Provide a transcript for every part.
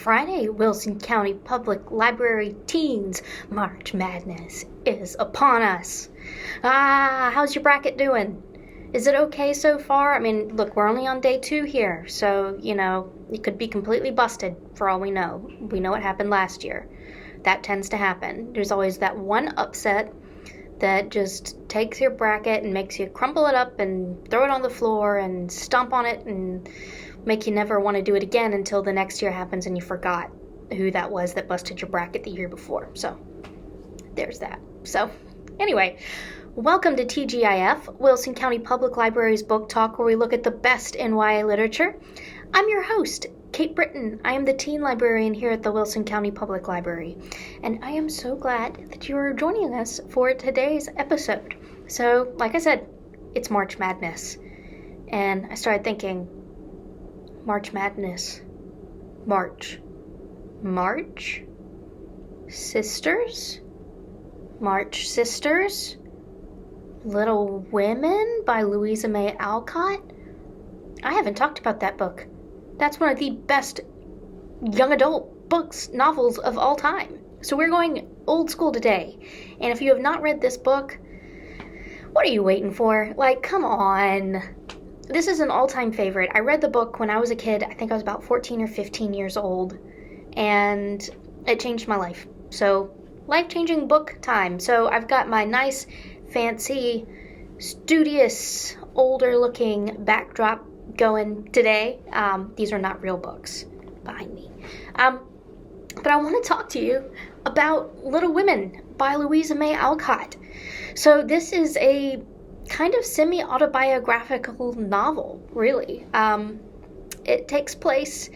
Friday, Wilson County Public Library teens. March Madness is upon us. How's your bracket doing? Is it okay so far? I mean, look, we're only on day 2 here, so, it could be completely busted for all we know. We know what happened last year. That tends to happen. There's always that one upset that just takes your bracket and makes you crumple it up and throw it on the floor and stomp on it and make you never want to do it again until the next year happens and you forgot who that was that busted your bracket the year before. So there's that. So anyway, welcome to TGIF, Wilson County Public Library's book talk, where we look at the best in YA literature. I'm your host, Kate Britton. I am the teen librarian here at the Wilson County Public Library, and I am so glad that you are joining us for today's episode. So, like I said, it's March Madness, and I started thinking, March Madness, March Sisters, Little Women by Louisa May Alcott. I haven't talked about that book. That's one of the best young adult novels of all time. So we're going old school today. And if you have not read this book, what are you waiting for? Like, come on. This is an all-time favorite. I read the book when I was a kid. I think I was about 14 or 15 years old. And it changed my life. So, life-changing book time. So I've got my nice, fancy, studious, older-looking backdrop going today. These are not real books behind me. But I want to talk to you about Little Women by Louisa May Alcott. So this is a kind of semi-autobiographical novel, really. It takes place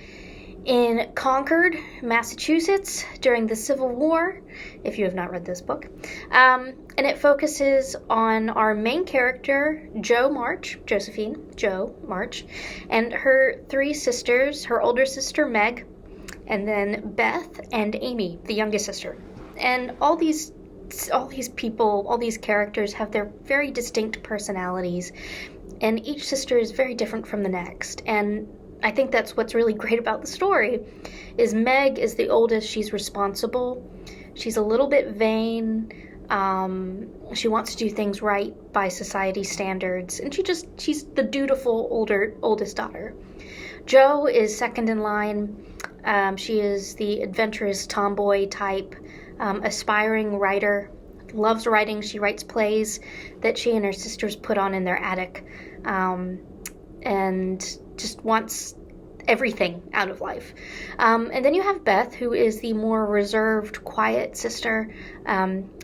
in Concord, Massachusetts during the Civil War, if you have not read this book. And it focuses on our main character, Jo March, and her 3 sisters, her older sister Meg, and then Beth and Amy, the youngest sister. And all these people, all these characters have their very distinct personalities, and each sister is very different from the next. And I think that's what's really great about the story, is Meg is the oldest. She's responsible. She's a little bit vain. She wants to do things right by society standards, and she's the dutiful oldest daughter. Jo is second in line. She is the adventurous tomboy type, aspiring writer, loves writing. She writes plays that she and her sisters put on in their attic, and just wants everything out of life. And then you have Beth, who is the more reserved, quiet sister,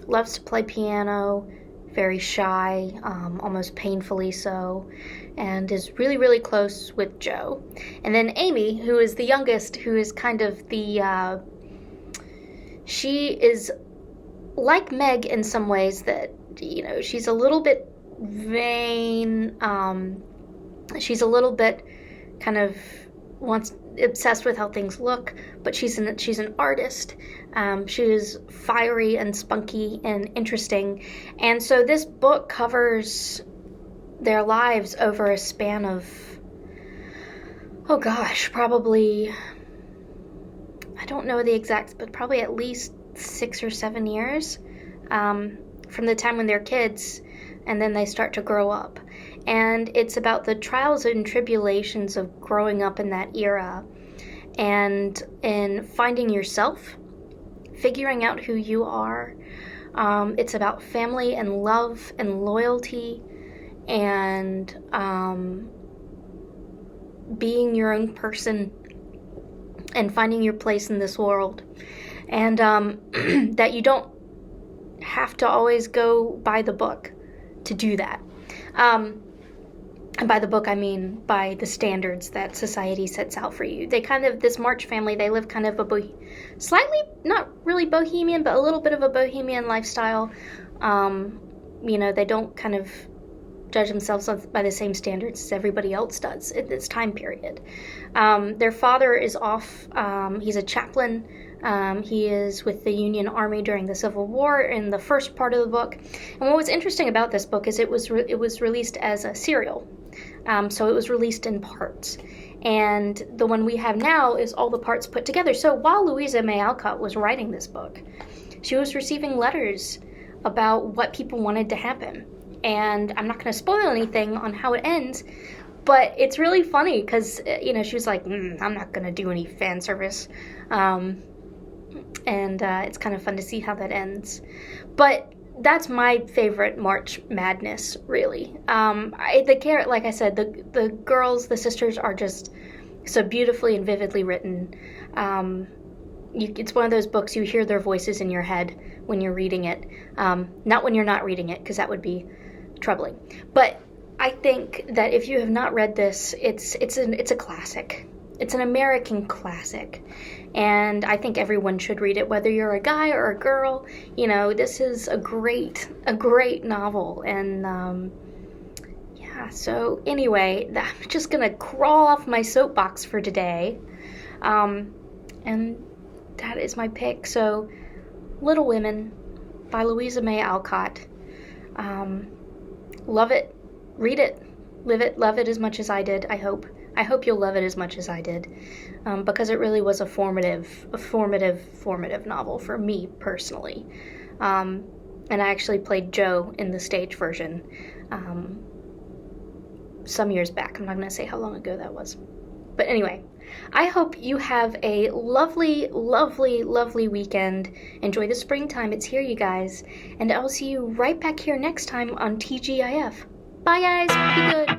loves to play piano, very shy, almost painfully so, and is really, really close with Jo. And then Amy, who is the youngest, who is kind of she is like Meg in some ways, that, she's a little bit vain, she's a little bit kind of obsessed with how things look, but she's an artist. She is fiery and spunky and interesting. And so this book covers their lives over a span of, probably, I don't know the exact, but probably at least 6 or 7 years, from the time when they're kids and then they start to grow up. And it's about the trials and tribulations of growing up in that era, and in finding yourself, figuring out who you are. It's about family and love and loyalty, and being your own person and finding your place in this world. And that you don't have to always go by the book to do that. And by the book, I mean by the standards that society sets out for you. This March family, they live kind of slightly, not really bohemian, but a little bit of a bohemian lifestyle. They don't kind of judge themselves by the same standards as everybody else does at this time period. Their father is off. He's a chaplain. He is with the Union Army during the Civil War in the first part of the book. And what was interesting about this book is it was released as a serial. So it was released in parts. and the one we have now is all the parts put together. So while Louisa May Alcott was writing this book, she was receiving letters about what people wanted to happen. And I'm not going to spoil anything on how it ends, but it's really funny because, she was like, I'm not going to do any fan service. And it's kind of fun to see how that ends. But that's my favorite March Madness, really. Like I said, the girls, the sisters are just so beautifully and vividly written. It's one of those books you hear their voices in your head when you're reading it. Not when you're not reading it, because that would be troubling. But I think that if you have not read this, it's a classic. It's an American classic, and I think everyone should read it, whether you're a guy or a girl. This is a great novel, and yeah. So anyway, I'm just gonna crawl off my soapbox for today, and that is my pick. So, Little Women by Louisa May Alcott. Love it, read it, live it, love it as much as I did. I hope you'll love it as much as I did, because it really was a formative novel for me personally. And I actually played Jo in the stage version some years back. I'm not going to say how long ago that was. But anyway, I hope you have a lovely, lovely, lovely weekend. Enjoy the springtime. It's here, you guys. And I'll see you right back here next time on TGIF. Bye, guys. Be good.